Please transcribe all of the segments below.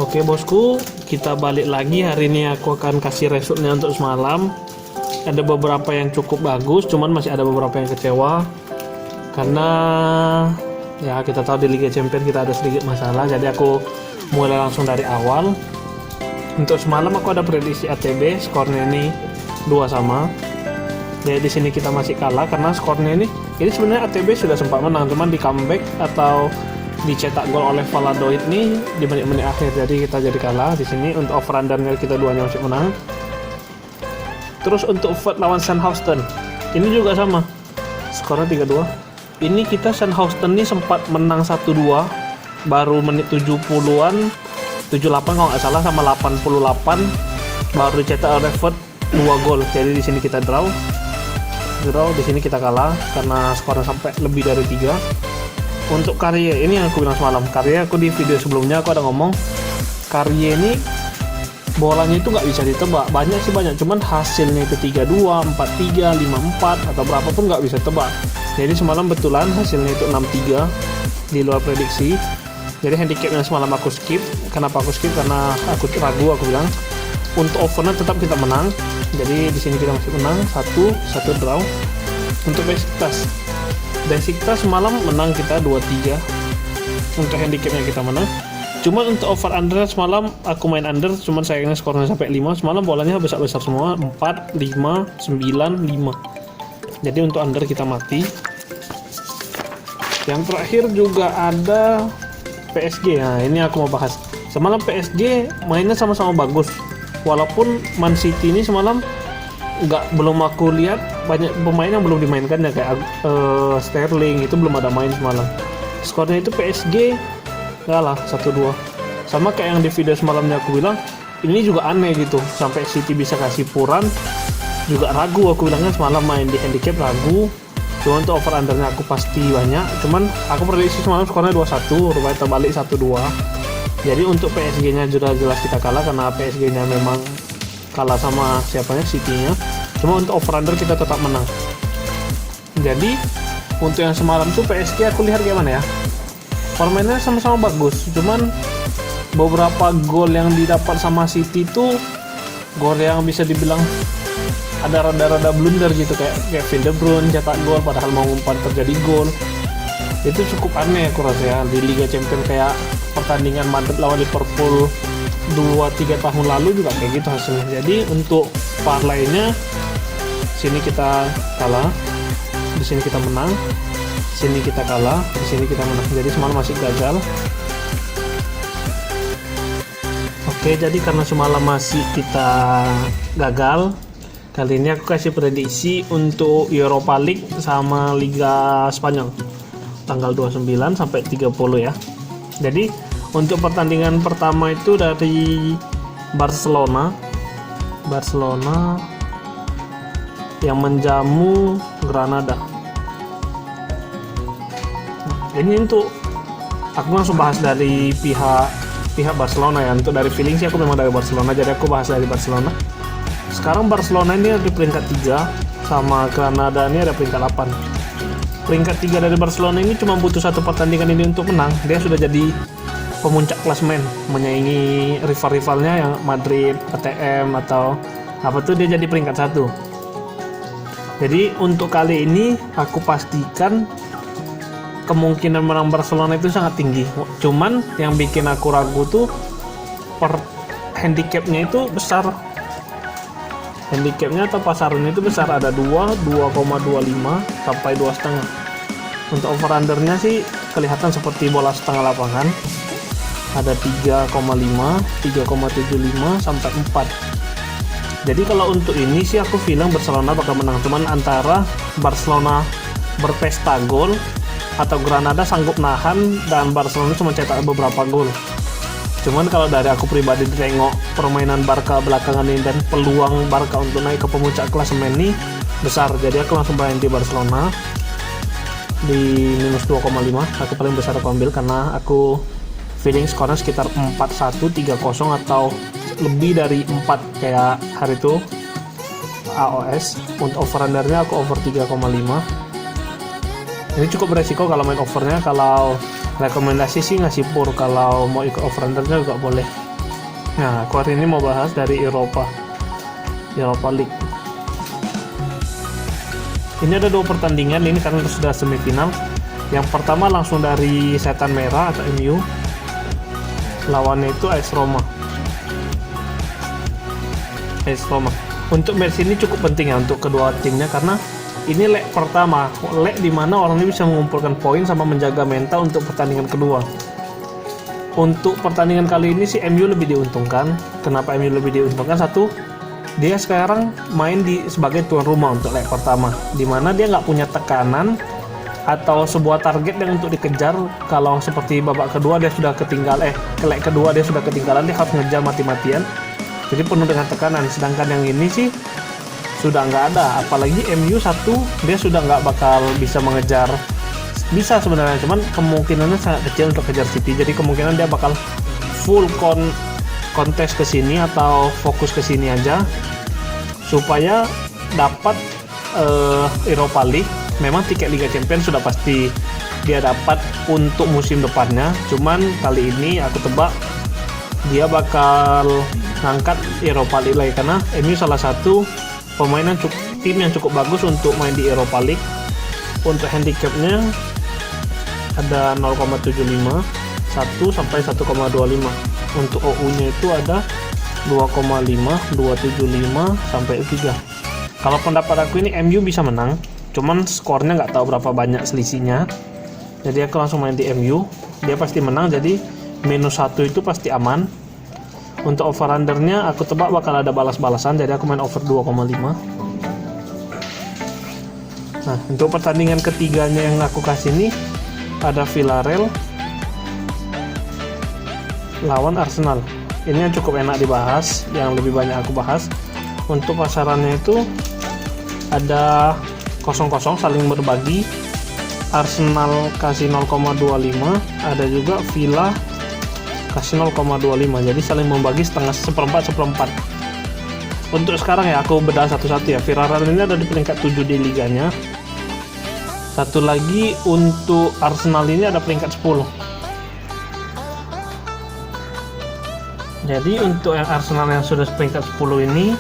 Oke bosku, kita balik lagi. Hari ini aku akan kasih resultnya untuk semalam. Ada beberapa yang cukup bagus, cuman masih ada beberapa yang kecewa. Karena ya kita tahu di Liga Champions kita ada sedikit masalah. Jadi aku mulai langsung dari awal. Untuk semalam aku ada prediksi ATB, skornya ini 2 sama. Jadi di sini kita masih kalah karena skornya ini sebenarnya ATB sudah sempat menang, cuman di comeback atau dicetak gol oleh Valladolid nih di menit-menit akhir, jadi kita jadi kalah di sini. Untuk over undernya kita duanya masih menang. Terus untuk Fürth lawan Sandhausen ini juga sama, skornya 3-2. Ini kita Sandhausen nih sempat menang 1-2 baru menit 70-an, 78 kalau nggak salah, sama 88 baru dicetak oleh Fürth 2 gol. Jadi di sini kita draw, di sini kita kalah karena skornya sampai lebih dari 3. Untuk Carrier ini yang aku bilang semalam, Carrier aku di video sebelumnya aku ada ngomong Carrier ini bolanya itu nggak bisa ditebak, banyak, cuman hasilnya itu 3-2, 4-3, 5-4 atau berapa pun nggak bisa tebak. Jadi semalam betulan hasilnya itu 6-3 di luar prediksi. Jadi handicapnya semalam aku skip. Kenapa aku skip? Karena aku ragu, aku bilang untuk overnya tetap kita menang. Jadi di sini kita masih menang, satu draw. Untuk Besiktas semalam menang kita 2-3. Untuk handicapnya kita menang. Cuman untuk over under semalam aku main under, cuman sayangnya skornya sampai 5. Semalam bolanya besar-besar semua, 4, 5, 9, 5. Jadi untuk under kita mati. Yang terakhir juga ada PSG. Nah, ini aku mau bahas. Semalam PSG mainnya sama-sama bagus. Walaupun Man City ini semalam belum aku lihat, banyak pemain yang belum dimainkan ya, kayak Sterling itu belum ada main semalam. Skornya itu PSG kalah 1-2. Sama kayak yang di video semalamnya aku bilang, ini juga aneh gitu, sampai City bisa kasih puran juga ragu aku bilangnya. Semalam main di handicap ragu. Cuma untuk over undernya aku pasti banyak, cuman aku prediksi semalam skornya 2-1, rupanya terbalik 1-2. Jadi untuk PSG nya jelas kita kalah karena PSG nya memang kalah sama siapanya, City-nya. Cuma untuk over under kita tetap menang. Jadi untuk yang semalam tuh PSG aku lihat gimana ya, permainnya sama-sama bagus, cuman beberapa gol yang didapat sama City tuh gol yang bisa dibilang ada rada-rada blunder gitu, kayak Kevin De Bruyne cetak gol padahal mau umpan terjadi gol. Itu cukup aneh aku rasa ya di Liga Champions. Kayak pertandingan Madrid lawan Liverpool 2-3 tahun lalu juga kayak gitu hasilnya. Jadi untuk parlaynya sini kita kalah, di sini kita menang, sini kita kalah, di sini kita menang. Jadi semalam masih gagal. Oke, jadi karena semalam masih kita gagal, kali ini aku kasih prediksi untuk Europa League sama Liga Spanyol tanggal 29 sampai 30 ya. Jadi untuk pertandingan pertama itu dari Barcelona yang menjamu Granada. Ini untuk aku langsung bahas dari pihak Barcelona ya. Untuk dari feeling sih aku memang dari Barcelona, jadi aku bahas dari Barcelona. Sekarang Barcelona ini ada di peringkat 3 sama Granada ini ada peringkat 8. Peringkat 3 dari Barcelona ini cuma butuh satu pertandingan ini untuk menang, dia sudah jadi pemuncak klasemen, menyaingi rival-rivalnya yang Madrid, ATM atau apa tuh, dia jadi peringkat 1. Jadi untuk kali ini aku pastikan kemungkinan menang Barcelona itu sangat tinggi. Cuman yang bikin aku ragu tuh handicapnya itu besar. Handicapnya atau pasarannya itu besar, ada 2,25 sampai 2,5. Untuk over undernya sih kelihatan seperti bola setengah lapangan, ada 3,5, 3,75 sampai 4. Jadi kalau untuk ini sih aku bilang Barcelona bakal menang, cuman antara Barcelona berpesta gol atau Granada sanggup nahan dan Barcelona cuma cetak beberapa gol. Cuman kalau dari aku pribadi tengok permainan Barca belakangan ini dan peluang Barca untuk naik ke pemuncak klasemen ini besar, jadi aku langsung main di Barcelona di minus 2,5. Aku paling besar aku ambil karena aku feeling skornya sekitar 4-1, 3-0 atau lebih dari 4 kayak hari itu AOS. Untuk over undernya aku over 3,5. Ini cukup beresiko kalau main overnya. Kalau rekomendasi sih ngasih pur, kalau mau ikut over undernya juga boleh. Nah, aku hari ini mau bahas dari Europa League. Ini ada 2 pertandingan ini karena sudah semifinal. Yang pertama langsung dari Setan Merah atau MU. Lawannya itu AS Roma. Untuk match ini cukup penting ya untuk kedua timnya karena ini leg pertama, leg dimana orang ini bisa mengumpulkan poin sama menjaga mental untuk pertandingan kedua. Untuk pertandingan kali ini si MU lebih diuntungkan. Kenapa MU lebih diuntungkan? Satu, dia sekarang main sebagai tuan rumah untuk leg pertama, dimana dia nggak punya tekanan atau sebuah target yang untuk dikejar. Kalau seperti babak kedua dia sudah ketinggalan, leg kedua dia sudah ketinggalan, dia harus ngejar mati-matian. Jadi penuh dengan tekanan. Sedangkan yang ini sih sudah nggak ada. Apalagi MU satu, dia sudah nggak bakal bisa mengejar. Bisa sebenarnya, cuman kemungkinannya sangat kecil untuk kejar City. Jadi kemungkinan dia bakal full kontes ke sini atau fokus ke sini aja supaya dapat Europa League. Memang tiket Liga Champions sudah pasti dia dapat untuk musim depannya. Cuman kali ini aku tebak dia bakal ngangkat Europa League lagi karena MU salah satu tim yang cukup bagus untuk main di Europa League. Untuk handicapnya ada 0,75, 1 sampai 1,25. Untuk OU-nya itu ada 2,5, 275 sampai 3. Kalau pendapat aku ini MU bisa menang, cuman skornya nggak tahu berapa banyak selisihnya. Jadi aku langsung main di MU, dia pasti menang, jadi -1 itu pasti aman. Untuk over undernya aku tebak bakal ada balas-balasan, jadi aku main over 2,5. Nah, untuk pertandingan ketiganya yang aku kasih ini ada Villarreal lawan Arsenal. Ini yang cukup enak dibahas, yang lebih banyak aku bahas. Untuk pasarannya itu ada 0-0 saling berbagi. Arsenal kasih 0,25, ada juga Villa kasih 0,25, jadi saling membagi seperempat. Untuk sekarang ya aku bedah satu-satu ya. Villarreal ini ada di peringkat 7 di liganya. Satu lagi untuk Arsenal ini ada peringkat 10. Jadi untuk yang Arsenal yang sudah peringkat 10 ini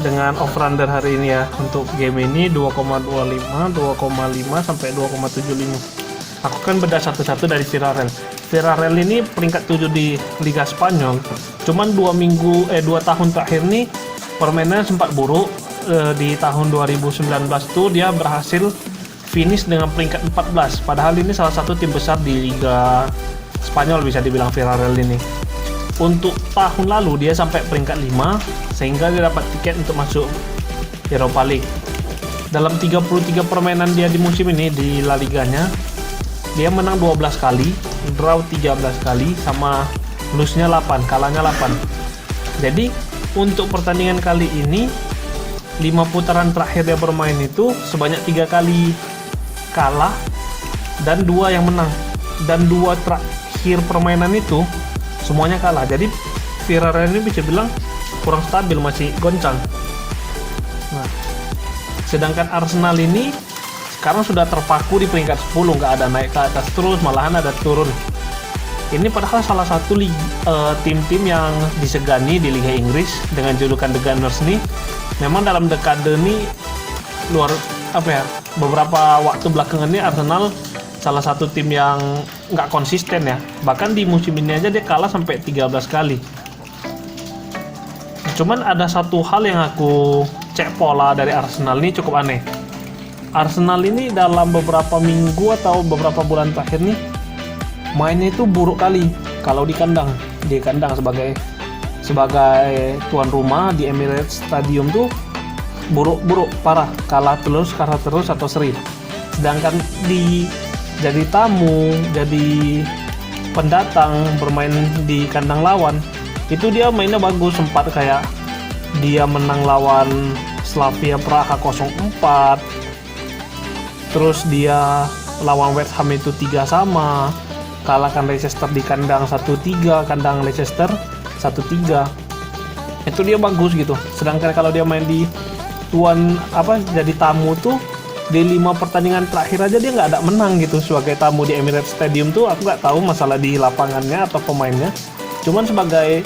dengan over under hari ini ya, untuk game ini 2,25, 2,5 sampai 2,75. Aku kan bedah satu-satu dari Villarreal. Villarreal ini peringkat 7 di Liga Spanyol. Cuman 2 tahun terakhir nih permainannya sempat buruk. Di tahun 2019 tuh dia berhasil finish dengan peringkat 14. Padahal ini salah satu tim besar di Liga Spanyol bisa dibilang Villarreal ini. Untuk tahun lalu dia sampai peringkat 5 sehingga dia dapat tiket untuk masuk Europa League. Dalam 33 permainan dia di musim ini di La Liganya, dia menang 12 kali, draw 13 kali, sama lose-nya 8, kalahnya 8. Jadi untuk pertandingan kali ini 5 putaran terakhir dia bermain itu sebanyak 3 kali kalah dan 2 yang menang, dan 2 terakhir permainan itu semuanya kalah. Jadi Villarreal ini bisa bilang kurang stabil, masih goncang. Nah, sedangkan Arsenal ini sekarang sudah terpaku di peringkat 10, nggak ada naik ke atas terus, malahan ada turun. Ini padahal salah satu tim-tim yang disegani di Liga Inggris dengan julukan The Gunners nih. Memang dalam dekade ini beberapa waktu belakangan ini Arsenal salah satu tim yang nggak konsisten ya. Bahkan di musim ini aja dia kalah sampai 13 kali. Cuman ada satu hal yang aku cek pola dari Arsenal ini cukup aneh. Arsenal ini dalam beberapa minggu atau beberapa bulan terakhir nih mainnya itu buruk kali kalau di kandang. Di kandang sebagai tuan rumah di Emirates Stadium tuh buruk parah, kalah terus atau seri. Sedangkan jadi tamu, jadi pendatang bermain di kandang lawan itu dia mainnya bagus. Sempat kayak dia menang lawan Slavia Praha 0-4, terus dia lawan West Ham itu 3-3, kalahkan Leicester di kandang 1-3, kandang Leicester 1-3. Itu dia bagus gitu. Sedangkan kalau dia main di jadi tamu tuh di 5 pertandingan terakhir aja dia nggak ada menang gitu sebagai tamu di Emirates Stadium tuh. Aku nggak tahu masalah di lapangannya atau pemainnya. Cuman sebagai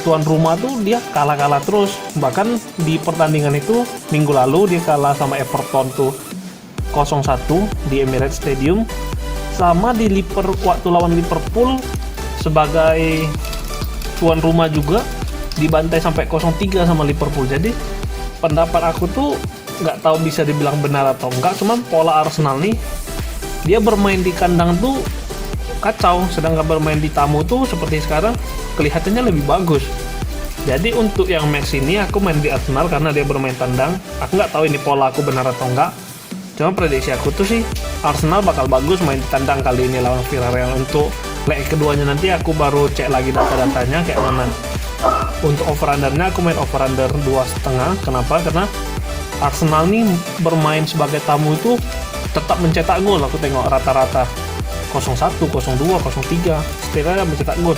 tuan rumah tuh dia kalah terus. Bahkan di pertandingan itu minggu lalu dia kalah sama Everton tuh 0-1 di Emirates Stadium, sama di waktu lawan Liverpool sebagai tuan rumah juga dibantai sampai 0-3 sama Liverpool. Jadi pendapat aku tuh nggak tahu bisa dibilang benar atau enggak, cuman pola Arsenal nih, dia bermain di kandang tuh kacau, sedangkan bermain di tamu tuh seperti sekarang kelihatannya lebih bagus. Jadi untuk yang match ini aku main di Arsenal karena dia bermain tandang. Aku nggak tahu ini pola aku benar atau enggak, cuma prediksi aku tuh sih Arsenal bakal bagus main di tandang kali ini lawan Villarreal. Untuk leg keduanya nanti aku baru cek lagi data-datanya kayak mana. Untuk over-undernya aku main over-under 2,5. Kenapa? Karena Arsenal nih bermain sebagai tamu itu tetap mencetak gol. Aku tengok rata-rata 0-1, 0-2, 0-3 setidaknya mencetak gol.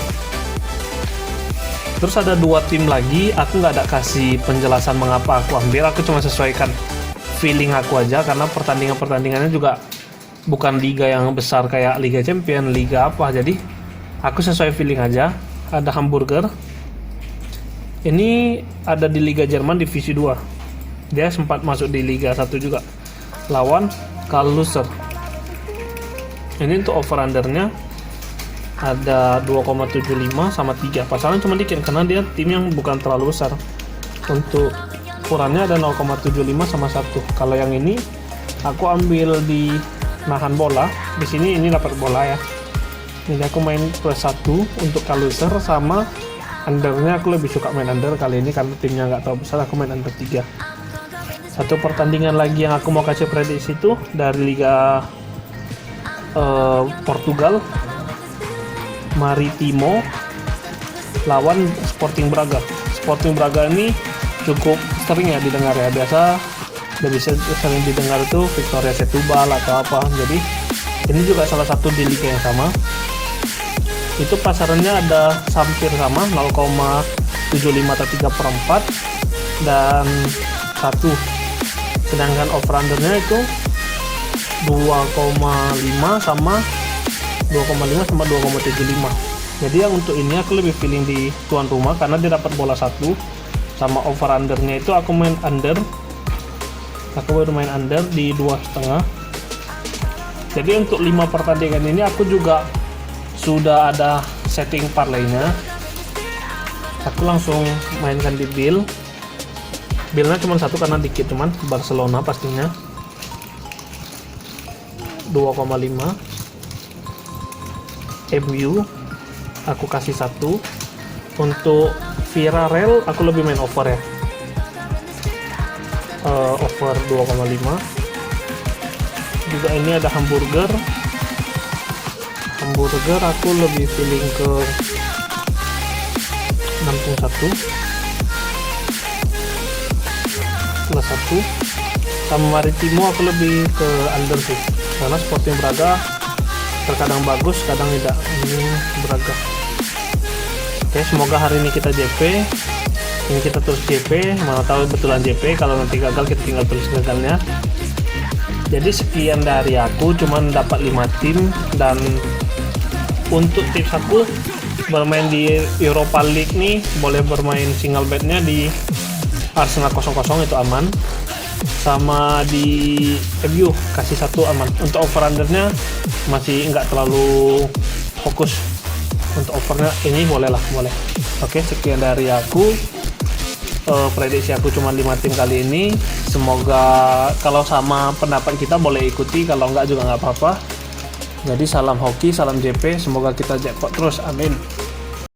Terus ada dua tim lagi, aku nggak ada kasih penjelasan mengapa aku ambil, aku cuma sesuaikan feeling aku aja, karena pertandingannya juga bukan liga yang besar kayak Liga Champions, liga apa, jadi aku sesuai feeling aja. Ada Hamburger, ini ada di Liga Jerman Divisi 2, dia sempat masuk di Liga 1 juga, lawan Karl Lusser. Ini untuk over undernya ada 2,75 sama 3. Pasaran cuma dikit karena dia tim yang bukan terlalu besar. Untuk ukurannya ada 0,75 sama 1. Kalau yang ini aku ambil di nahan bola. Di sini ini dapat bola ya. Ini aku main plus 1 untuk Kaluser, sama undernya aku lebih suka main under kali ini karena timnya nggak terlalu besar, aku main under 3. Satu pertandingan lagi yang aku mau kasih prediksi itu dari Liga Portugal, Maritimo lawan Sporting Braga. Sporting Braga ini cukup sering ya didengar ya, biasa lebih sering didengar itu Victoria Setúbal atau apa. Jadi ini juga salah satu di liga yang sama. Itu pasarannya ada hampir sama, 0,75 atau 3/4 dan 1. Sedangkan over undernya itu 2,5 sama 2,75. Jadi yang untuk ini aku lebih feeling di tuan rumah karena dia dapat bola 1, sama over undernya itu aku main under. Aku baru main under di 2,5. Jadi untuk 5 pertandingan ini aku juga sudah ada setting parlaynya. Aku langsung mainkan di bill. Billnya cuma 1 karena dikit, cuman Barcelona pastinya 2,5. MU aku kasih 1. Untuk Villarreal aku lebih main over ya, over 2,5. juga ini ada Hamburger aku lebih feeling ke 61 plus 1. Sama Maritimo aku lebih ke under sih karena Sporting Braga terkadang bagus kadang tidak. Ini Braga. Oke, semoga hari ini kita JP, ini kita terus JP, mana tahu betulan JP. Kalau nanti gagal kita tinggal tulis gagalnya. Jadi sekian dari aku, cuman dapat 5 tim. Dan untuk tips aku bermain di Europa League nih, boleh bermain single betnya di Arsenal 0-0 itu aman, sama di MU kasih 1 aman. Untuk over undernya masih nggak terlalu fokus, untuk overnya ini boleh. Oke, sekian dari aku. Prediksi aku cuma 5 tim kali ini. Semoga kalau sama pendapat kita boleh ikuti, kalau enggak juga nggak apa-apa. Jadi salam hoki, salam JP, semoga kita jackpot terus, amin.